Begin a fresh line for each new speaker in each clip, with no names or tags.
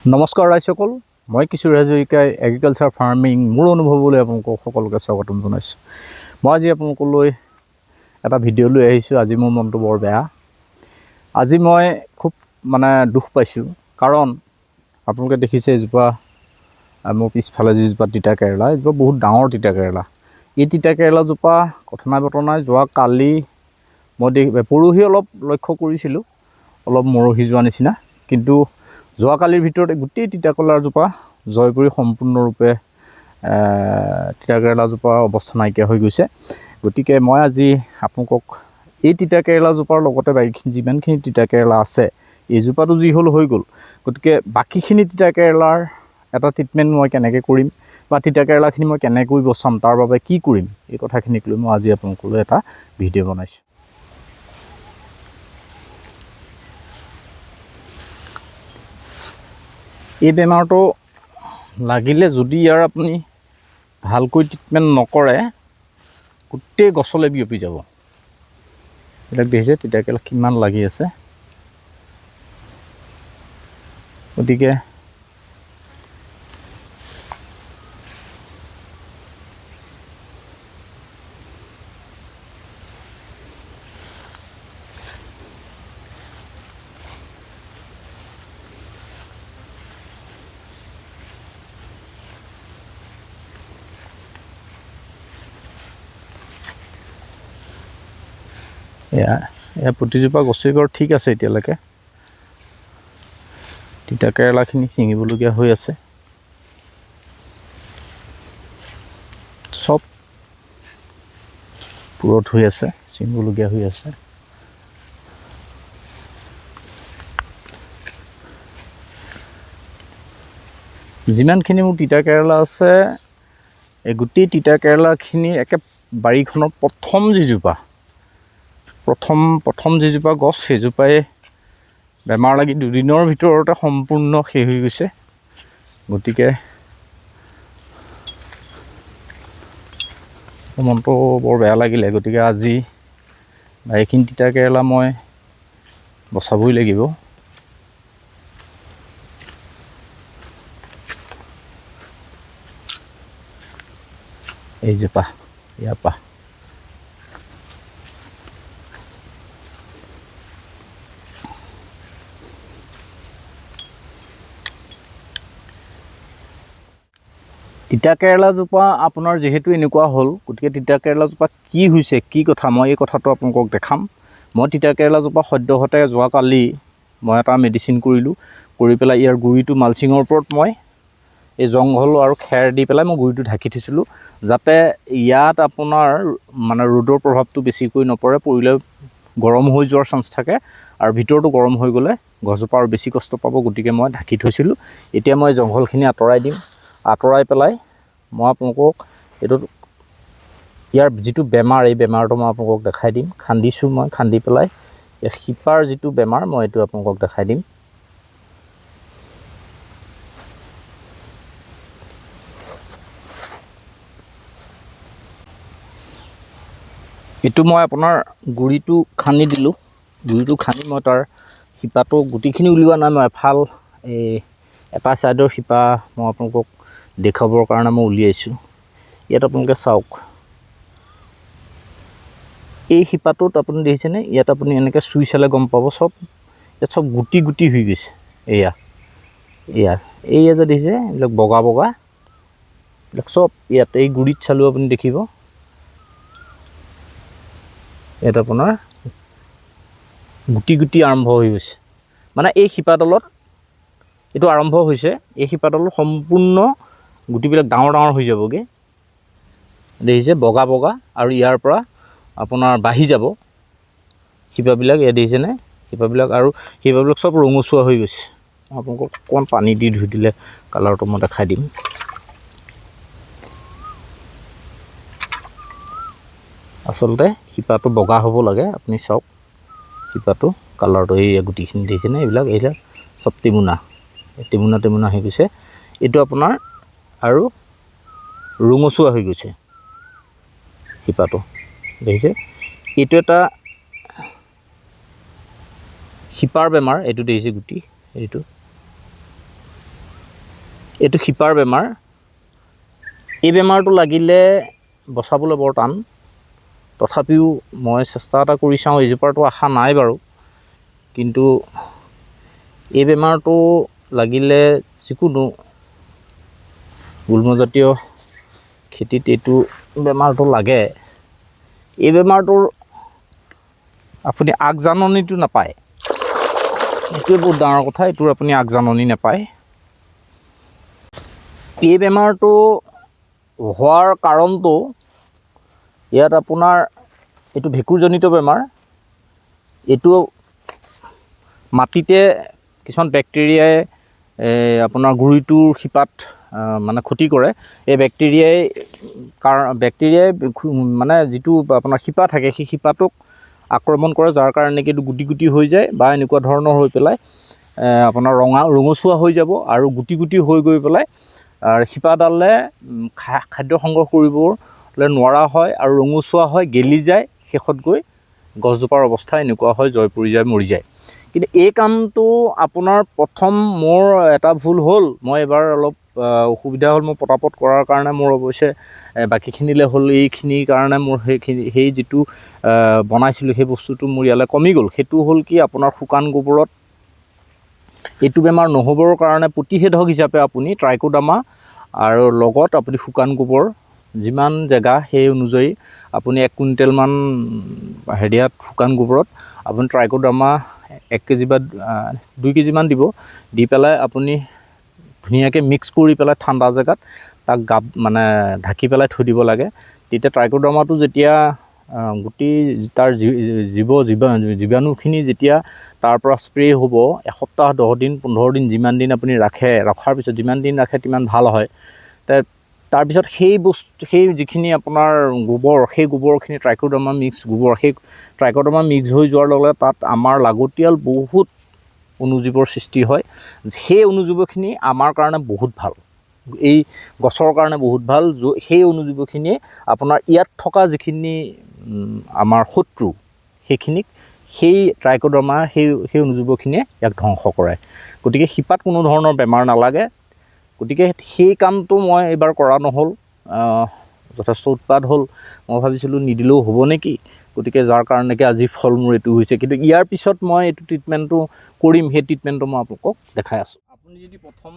নমস্কাৰ ৰাইজসকল, মই কিশোৰ হাজৰিকাই এগ্ৰিকালচাৰ ফাৰ্মিং মোৰ অনুভৱলৈ আপোনালোকক সকলোকে স্বাগতম জনাইছোঁ। মই আজি আপোনালোকলৈ এটা ভিডিঅ' লৈ আহিছোঁ। আজি মোৰ মনটো বৰ বেয়া। আজি মই খুব দুখ পাইছোঁ, কাৰণ আপোনালোকে দেখিছে এজোপা মোৰ পিছফালে যিজোপা তিতা কেৰেলা, এজোপা বহুত ডাঙৰ তিতা কেৰেলা। এই তিতা কেৰেলাজোপা কথা নাই বতৰা নাই, যোৱা কালি মই পৰহি অলপ লক্ষ্য কৰিছিলোঁ, অলপ মৰহি যোৱা নিচিনা, কিন্তু যোৱাকালিৰ ভিতৰত গোটেই তিতাকেৰেলাজোপা জয় কৰি সম্পূৰ্ণৰূপে তিতাকেৰেলাজোপাৰ অৱস্থা নাইকিয়া হৈ গৈছে। গতিকে মই আজি আপোনালোকক এই তিতাকেৰেলাজোপাৰ লগতে বাকীখিনি যিমানখিনি তিতাকেৰেলা আছে, এইজোপাটো যি হ'ল হৈ গ'ল, গতিকে বাকীখিনি তিতাকেৰেলাৰ এটা ট্ৰিটমেণ্ট মই কেনেকৈ কৰিম বা তিতাকেৰেলাখিনি মই কেনেকৈ বচাম, তাৰ বাবে কি কৰিম, এই কথাখিনিক লৈ মই আজি আপোনালোকলৈ এটা ভিডিঅ' বনাইছোঁ। এই বেমাৰটো লাগিলে যদি ইয়াৰ আপুনি ভালকৈ ট্ৰিটমেণ্ট নকৰে, গোটেই গছলৈ বিয়পি যাব। এইবিলাক দেখিছে তিতাকেৰেলা কিমান লাগি আছে। গতিকে এয়া প্ৰতিজোপা গছেই বাৰু ঠিক আছে, এতিয়ালৈকে তিতাকেৰেলাখিনি ছিঙিবলগীয়া হৈ আছে। চব পুৰঠ হৈ আছে, ছিঙিবলগীয়া হৈ আছে। যিমানখিনি মোৰ তিতাকেৰেলা আছে, এই গোটেই তিতাকেৰেলাখিনি একে বাৰীখনৰ প্ৰথম যিজোপা গছ, সেইজোপাই বেমাৰ লাগি দুদিনৰ ভিতৰতে সম্পূৰ্ণ শেষ হৈ গৈছে। গতিকে মনটো বৰ বেয়া লাগিলে। গতিকে আজি এইখিনি তিতাকেৰেলা মই বচাবই লাগিব। এইজোপা ইয়াৰ পৰা তিতাকেৰেলাজোপা আপোনাৰ যিহেতু এনেকুৱা হ'ল, গতিকে তিতাকেৰেলাজোপা কি হৈছে, কি কথা, মই এই কথাটো আপোনালোকক দেখাম। মই তিতাকেৰেলাজোপা সদ্যহতে যোৱাকালি মই এটা মেডিচিন কৰিলোঁ, কৰি পেলাই ইয়াৰ গুৰিটো মালচিঙৰ ওপৰত মই এই জংঘল আৰু খেৰ দি পেলাই মই গুৰিটো ঢাকি থৈছিলোঁ, যাতে ইয়াত আপোনাৰ ৰ'দৰ প্ৰভাৱটো বেছিকৈ নপৰে, পৰিলে গৰম হৈ যোৱাৰ চান্স থাকে, আৰু ভিতৰতো গৰম হৈ গ'লে গছজোপা আৰু বেছি কষ্ট পাব। গতিকে মই ঢাকি থৈছিলোঁ। এতিয়া মই জংঘলখিনি আঁতৰাই দিম। আঁতৰাই পেলাই মই আপোনালোকক ইয়াৰ যিটো বেমাৰ, এই বেমাৰটো মই আপোনালোকক দেখাই দিম। খান্দিছোঁ, মই খান্দি পেলাই ইয়াৰ শিপাৰ যিটো বেমাৰ, মই এইটো আপোনালোকক দেখাই দিম। এইটো মই আপোনাৰ গুৰিটো খান্দি দিলোঁ। গুৰিটো খান্দি মই তাৰ শিপাটো গুটিখিনি উলিওৱা নাই, মই এফাল এটা ছাইডৰ শিপা মই আপোনালোকক দেখুৱাবৰ কাৰণে মই উলিয়াইছোঁ। ইয়াত আপোনালোকে চাওক, এই শিপাটোত আপুনি দেখিছেনে, ইয়াত আপুনি এনেকৈ চুই চালে গম পাব, ইয়াত চব গুটি গুটি হৈ গৈছে। এয়া যে দেখিছে, এইবিলাক বগা বগা, এইবিলাক চব ইয়াত এই গুৰিত চালেও আপুনি দেখিব। ইয়াত আপোনাৰ গুটি গুটি আৰম্ভ হৈ গৈছে। এই শিপাডালত এইটো আৰম্ভ হৈছে, এই শিপাডালত সম্পূৰ্ণ গুটিবিলাক ডাঙৰ ডাঙৰ হৈ যাবগৈ। দেখিছে বগা বগা, আৰু ইয়াৰ পৰা আপোনাৰ বাঢ়ি যাব শিপাবিলাক। ইয়াত দেখিছেনে শিপাবিলাক, আৰু শিপাবিলাক চব ৰঙচুৱা হৈ গৈছে। মই আপোনালোকক অকণমান পানী দি ধুই দিলে কালাৰটো মই দেখাই দিম। আচলতে শিপাটো বগা হ'ব লাগে, আপুনি চাওক শিপাটো কালাৰটো, এই গুটিখিনি দেখিছেনে, এইবিলাক চব টেমুনা হৈ গৈছে। এইটো আপোনাৰ আৰু ৰঙচুৱা হৈ গৈছে শিপাটো, দেখিছে। এইটো এটা শিপাৰ বেমাৰ, এইটো দেখিছে গুটি, এইটো এইটো শিপাৰ বেমাৰ। এই বেমাৰটো লাগিলে বচাবলৈ বৰ টান, তথাপিও মই চেষ্টা এটা কৰি চাওঁ। এইজোপাৰটো আশা নাই বাৰু, কিন্তু এই বেমাৰটো লাগিলে যিকোনো গুল্মজাতীয় খেতিত এইটো বেমাৰটো লাগে। এই বেমাৰটোৰ আপুনি আগজাননীটো নাপায়, এইটোৱে বহুত ডাঙৰ কথা। এইটোৰ আপুনি আগজাননী নাপায়। এই বেমাৰটো হোৱাৰ কাৰণটো ইয়াত আপোনাৰ এইটো ভেঁকুৰজনিত বেমাৰ। এইটো মাটিতে কিছুমান বেক্টেৰিয়াই আপোনাৰ গুৰিটোৰ শিপাত মানে ক্ষতি কৰে। এই বেক্টেৰিয়াই মানে যিটো আপোনাৰ শিপা থাকে, সেই শিপাটোক আক্ৰমণ কৰে, যাৰ কাৰণে এইটো গুটি গুটি হৈ যায় বা এনেকুৱা ধৰণৰ হৈ পেলাই আপোনাৰ ৰঙচুৱা হৈ যাব আৰু গুটি গুটি হৈ গৈ পেলাই শিপাডালে খাদ্য সংগ্ৰহ কৰিবলৈ নোৱাৰা হয় আৰু ৰঙচুৱা হয়, গেলি যায়। শেষত গৈ গছজোপাৰ অৱস্থা এনেকুৱা হয়, জয় পৰি যায়, মৰি যায়। কিন্তু এই কামটো আপোনাৰ প্ৰথম মোৰ এটা ভুল হ'ল, মই এবাৰ অলপ অসুবিধা হ'ল। মোৰ পটাপট কৰাৰ কাৰণে মোৰ অৱশ্যে বাকীখিনিলে হ'ল, এইখিনিৰ কাৰণে মোৰ সেই যিটো বনাইছিলোঁ সেই বস্তুটো মোৰ ইয়ালৈ কমি গ'ল। সেইটো হ'ল কি, আপোনাৰ শুকান গোবৰত এইটো বেমাৰ নহ'বৰ কাৰণে প্ৰতিষেধক হিচাপে আপুনি ট্ৰাইকোডাৰ্মা আৰু লগত আপুনি শুকান গোবৰ যিমান জেগা সেই অনুযায়ী আপুনি 1 কুইণ্টেলমান হেৰিয়াত শুকান গোবৰত আপুনি ট্ৰাইকোডাৰ্মা 1 কেজি বা 2 কেজিমান দিব। দি পেলাই আপুনি ধুনীয়াকৈ মিক্স কৰি পেলাই ঠাণ্ডা জেগাত তাক মানে ঢাকি পেলাই থৈ দিব লাগে। তেতিয়া ট্ৰাইকোডাৰ্মাটো যেতিয়া গোটেই তাৰ জীৱাণুখিনি যেতিয়া তাৰ পৰা স্প্ৰে হ'ব, এসপ্তাহ 10 দিন 15 দিন যিমান দিন আপুনি ৰখাৰ পিছত যিমান দিন ৰাখে তিমান ভাল হয়। তাৰপিছত সেই যিখিনি আপোনাৰ গোবৰ, সেই গোবৰখিনি ট্ৰাইকোডাৰ্মা মিক্স গোবৰ, সেই ট্ৰাইকোডাৰ্মা মিক্স হৈ যোৱাৰ লগে লগে তাত আমাৰ লাগতিয়াল বহুত অণুজীৱৰ সৃষ্টি হয়। সেই অণুজীৱখিনি আমাৰ কাৰণে বহুত ভাল, এই গছৰ কাৰণে বহুত ভাল। সেই অণুজীৱখিনিয়ে আপোনাৰ ইয়াত থকা যিখিনি আমাৰ শত্ৰু, সেইখিনিক সেই ট্ৰাইকোডাৰ্মা সেই অণুজীৱখিনিয়ে ইয়াক ধ্বংস কৰে। গতিকে শিপাত কোনো ধৰণৰ বেমাৰ নালাগে। গতিকে সেই কামটো মই এইবাৰ কৰা নহ'ল, যথেষ্ট উৎপাত হ'ল। মই ভাবিছিলোঁ নিদিলেও হ'ব নেকি, গতিকে যাৰ কাৰণে আজি ফল মোৰ এইটো হৈছে। কিন্তু ইয়াৰ পিছত মই এইটো ট্ৰিটমেণ্টটো কৰিম, সেই ট্ৰিটমেণ্টটো মই আপোনালোকক দেখাই আছোঁ। আপুনি যদি প্ৰথম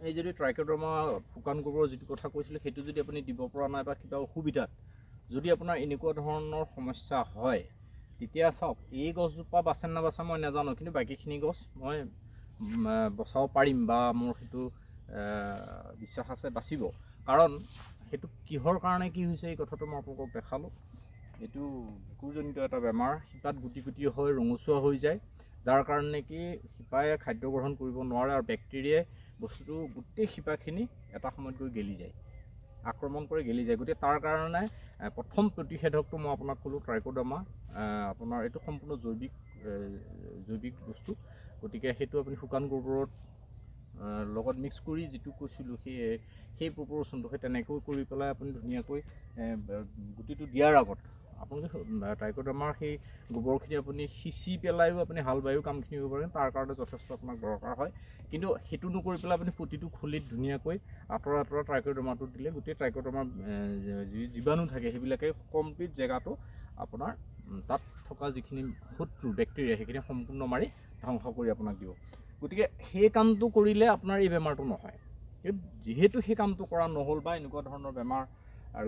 এই যদি ট্ৰাইকোডাৰ্মা শুকান গোবৰৰ যিটো কথা কৈছিলোঁ, সেইটো যদি আপুনি দিব পৰা নাই বা কিবা অসুবিধাত যদি আপোনাৰ এনেকুৱা ধৰণৰ সমস্যা হয়, তেতিয়া চাওক, এই গছজোপা বাচে নাবাচে মই নাজানো, কিন্তু বাকীখিনি গছ মই বচাব পাৰিম বা মোৰ সেইটো বিশ্বাস আছে বাচিব। কাৰণ সেইটো কিহৰ কাৰণে কি হৈছে এই কথাটো মই আপোনালোকক দেখালোঁ। এইটো ভেঁকুৰজনিত এটা বেমাৰ, শিপাত গুটি গুটি হৈ ৰঙচুৱা হৈ যায়, যাৰ কাৰণে কি শিপাই খাদ্য গ্ৰহণ কৰিব নোৱাৰে আৰু বেক্টেৰিয়াই বস্তুটো গোটেই শিপাখিনি এটা সময়ত গৈ গেলি যায়, আক্ৰমণ কৰি গেলি যায়। গতিকে তাৰ কাৰণে প্ৰথম প্ৰতিষেধকটো মই আপোনাক ক'লোঁ ট্ৰাইকোডাৰ্মা। আপোনাৰ এইটো সম্পূৰ্ণ জৈৱিক বস্তু। গতিকে সেইটো আপুনি শুকান গোবৰত লগত মিক্স কৰি যিটো কৈছিলোঁ সেই প্ৰপ'ৰ্শ্যনটো সেই তেনেকৈ কৰি পেলাই আপুনি ধুনীয়াকৈ গুটিটো দিয়াৰ আগত আপুনি ট্ৰাইকোডাৰ্মাৰ সেই গোবৰখিনি আপুনি সিঁচি পেলাইও আপুনি হাল বায়ু কামখিনি কৰিব পাৰে। তাৰ কাৰণে যথেষ্ট আপোনাক দৰকাৰ হয়। কিন্তু সেইটো নকৰি পেলাই আপুনি প্ৰতিটো খুলিত ধুনীয়াকৈ আঁতৰা ট্ৰাইকোডাৰ্মাটো দিলে গোটেই ট্ৰাইকোডাৰ্মাৰ যি জীৱাণু থাকে সেইবিলাকে কমপ্লিট জেগাটো আপোনাৰ তাত থকা যিখিনি শত্ৰু বেক্টেৰিয়া সেইখিনি সম্পূৰ্ণ মাৰি ধ্বংস কৰি আপোনাক দিব। গতিকে সেই কামটো কৰিলে আপোনাৰ এই বেমাৰটো নহয়। যিহেতু সেই কামটো কৰা নহ'ল বা এনেকুৱা ধৰণৰ বেমাৰ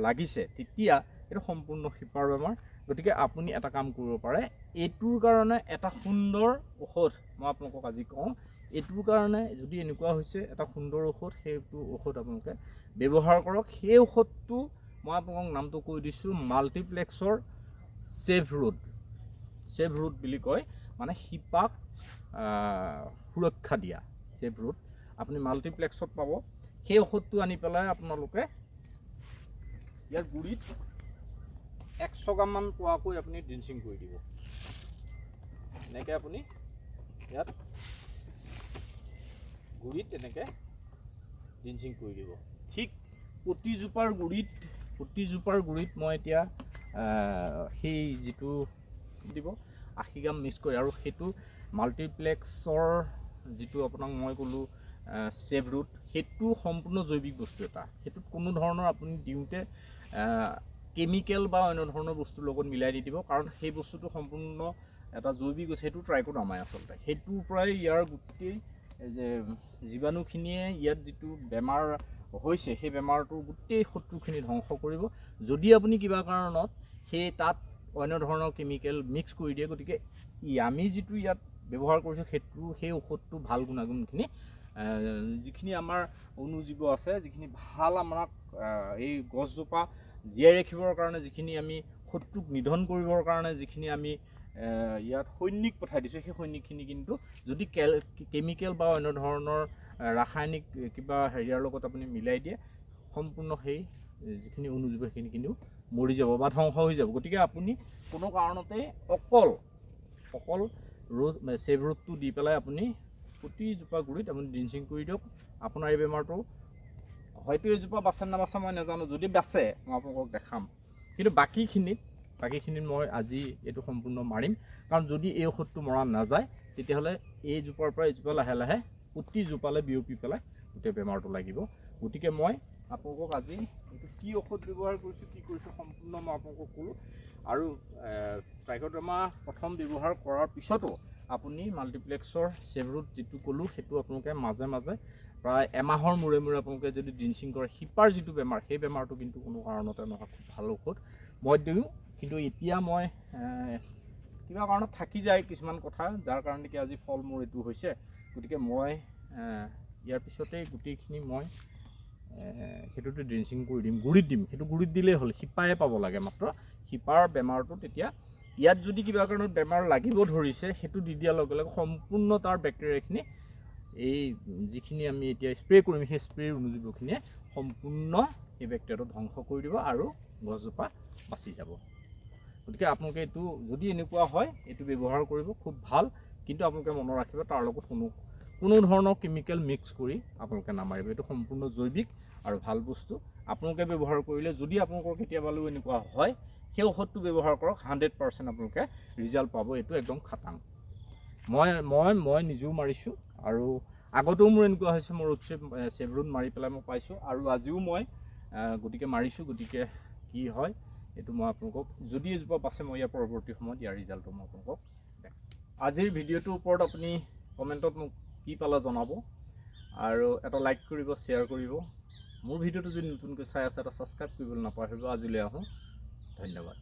লাগিছে, তেতিয়া এইটো সম্পূৰ্ণ শিপাৰ বেমাৰ। গতিকে আপুনি এটা কাম কৰিব পাৰে, এইটোৰ কাৰণে এটা সুন্দৰ ঔষধ মই আপোনালোকক আজি কওঁ। এইটোৰ কাৰণে যদি এনেকুৱা হৈছে এটা সুন্দৰ ঔষধ, সেইটো ঔষধ আপোনালোকে ব্যৱহাৰ কৰক। সেই ঔষধটো মই আপোনালোকক নামটো কৈ দিছোঁ, মাল্টিপ্লেক্সৰ ছেভ ৰুট বুলি কয়, মানে শিপাক সুৰক্ষা দিয়া ছেভ ৰুট আপুনি মাল্টিপ্লেক্সত পাব। সেই ঔষধটো আনি পেলাই আপোনালোকে ইয়াৰ গুৰিত 100 গ্ৰামমান পোৱাকৈ আপুনি ড্ৰিঞ্চিং কৰি দিব। এনেকৈ আপুনি ইয়াত গুৰিত এনেকৈ ড্ৰিঞ্চিং কৰি দিব। ঠিক প্ৰতিজোপাৰ গুৰিত মই এতিয়া সেই যিটো দিব 80 গ্ৰাম মিক্স কৰি, আৰু সেইটো মাল্টিপ্লেক্সৰ যিটো আপোনাক মই ক'লোঁ চেভৰুট সেইটো সম্পূৰ্ণ জৈৱিক বস্তু এটা, সেইটোত কোনো ধৰণৰ আপুনি দিওঁতে কেমিকেল বা অন্য ধৰণৰ বস্তুৰ লগত মিলাই নিদিব, কাৰণ সেই বস্তুটো সম্পূৰ্ণ এটা জৈৱিক বস্তু, সেইটো ট্ৰাইকোডাৰ্মাই আচলতে, সেইটোৰ পৰাই ইয়াৰ গোটেই যে জীৱাণুখিনিয়ে ইয়াত যিটো বেমাৰ হৈছে সেই বেমাৰটোৰ গোটেই শত্ৰুখিনি ধ্বংস কৰিব, যদি আপুনি কিবা কাৰণত সেই তাত অন্য ধৰণৰ কেমিকেল মিক্স কৰি দিয়ে। গতিকে আমি যিটো ইয়াত ব্যৱহাৰ কৰিছোঁ সেইটো সেই ঔষধটো ভাল গুণাগুণখিনি যিখিনি আমাৰ অণুজীৱ আছে, যিখিনি ভাল আমাক এই গছজোপা জীয়াই ৰাখিবৰ কাৰণে, যিখিনি আমি শত্ৰুক নিধন কৰিবৰ কাৰণে যিখিনি আমি ইয়াত সৈনিক পঠাই দিছোঁ, সেই সৈনিকখিনি কিন্তু যদি কেমিকেল বা অন্য ধৰণৰ ৰাসায়নিক কিবা হেৰিয়াৰ লগত আপুনি মিলাই দিয়ে, সম্পূৰ্ণ সেই যিখিনি অণুজীৱ সেইখিনি কিন্তু মৰি যাব বা ধ্বংস হৈ যাব। গতিকে আপুনি কোনো কাৰণতে অকল চেভৰুটটো দি পেলাই আপুনি প্ৰতিজোপা গুৰিত আপুনি ড্ৰিঞ্চিং কৰি দিয়ক। আপোনাৰ এই বেমাৰটো হয়তো এজোপা বাচে নাবাচে মই নাজানো, যদি বাচে মই আপোনালোকক দেখাম, কিন্তু বাকীখিনিত মই আজি এইটো সম্পূৰ্ণ মাৰিম। কাৰণ যদি এই ঔষধটো মৰা নাযায় তেতিয়াহ'লে এইজোপাৰ পৰা এইজোপা লাহে লাহে প্ৰতিজোপালৈ বিয়পি পেলাই গোটেই বেমাৰটো লাগিব। গতিকে মই আপোনালোকক আজি এইটো কি ঔষধ ব্যৱহাৰ কৰিছোঁ, কি কৰিছোঁ সম্পূৰ্ণ মই আপোনালোকক ক'লোঁ। আৰু ট্ৰাইকোডাৰ্মা প্ৰথম ব্যৱহাৰ কৰাৰ পিছতো আপুনি মাল্টিপ্লেক্সৰ চেভৰুট যিটো ক'লোঁ সেইটো আপোনালোকে মাজে মাজে প্ৰায় এমাহৰ মূৰে মূৰে আপোনালোকে যদি ড্ৰিঞ্চিং কৰে, শিপাৰ যিটো বেমাৰ সেই বেমাৰটো কিন্তু কোনো কাৰণতে নহয়, খুব ভাল ঔষধ মই দিওঁ। কিন্তু এতিয়া মই কিবা কাৰণত থাকি যায় কিছুমান কথা, যাৰ কাৰণে নেকি আজি ফল মোৰ এইটো হৈছে। গতিকে মই ইয়াৰ পিছতেই গোটেইখিনি মই সেইটোতে ড্ৰিঞ্চিং কৰি দিম, গুৰিত দিম, সেইটো গুৰিত দিলেই হ'ল, শিপাই পাব লাগে মাত্ৰ, শিপাৰ বেমাৰটো তেতিয়া ইয়াত যদি কিবা কাৰণত বেমাৰ লাগিব ধৰিছে সেইটো দি দিয়াৰ লগে লগে সম্পূৰ্ণ তাৰ বেক্টেৰিয়াখিনি এই যিখিনি আমি এতিয়া স্প্ৰে কৰিম সেই স্প্ৰেৰ অণুজীৱখিনিয়ে সম্পূৰ্ণ এই বেক্টেৰিয়াটো ধ্বংস কৰি দিব আৰু গছজোপা বাচি যাব। গতিকে আপোনালোকে এইটো যদি এনেকুৱা হয় এইটো ব্যৱহাৰ কৰিব, খুব ভাল। কিন্তু আপোনালোকে মনত ৰাখিব তাৰ লগত কোনো ধৰণৰ কেমিকেল মিক্স কৰি আপোনালোকে নামাৰিব, এইটো সম্পূৰ্ণ জৈৱিক আৰু ভাল বস্তু। আপোনালোকে ব্যৱহাৰ কৰিলে যদি আপোনালোকৰ কেতিয়াবালৈও এনেকুৱা হয় সেই ঔষধটো ব্যৱহাৰ কৰক, 100% আপোনালোকে ৰিজাল্ট পাব, এইটো একদম খাটাং। মই নিজেও মাৰিছোঁ আৰু আগতেও মোৰ এনেকুৱা হৈছে, মোৰ চেভৰুট মাৰি পেলাই মই পাইছোঁ আৰু আজিও মই গতিকে মাৰিছোঁ। গতিকে কি হয় এইটো মই আপোনালোকক, যদি এজোপা বাচে মই ইয়াৰ পৰৱৰ্তী সময়ত ইয়াৰ ৰিজাল্টটো মই আপোনালোকক দেখাম। আজিৰ ভিডিঅ'টোৰ ওপৰত আপুনি কমেণ্টত মোক কি পালে জনাব আৰু এটা লাইক কৰিব, শ্বেয়াৰ কৰিব। মোৰ ভিডিঅ'টো যদি নতুনকৈ চাই আছে এটা ছাবস্ক্ৰাইব কৰিবলৈ নাপাহৰিব। আজিলৈ আহোঁ, ধন্যবাদ।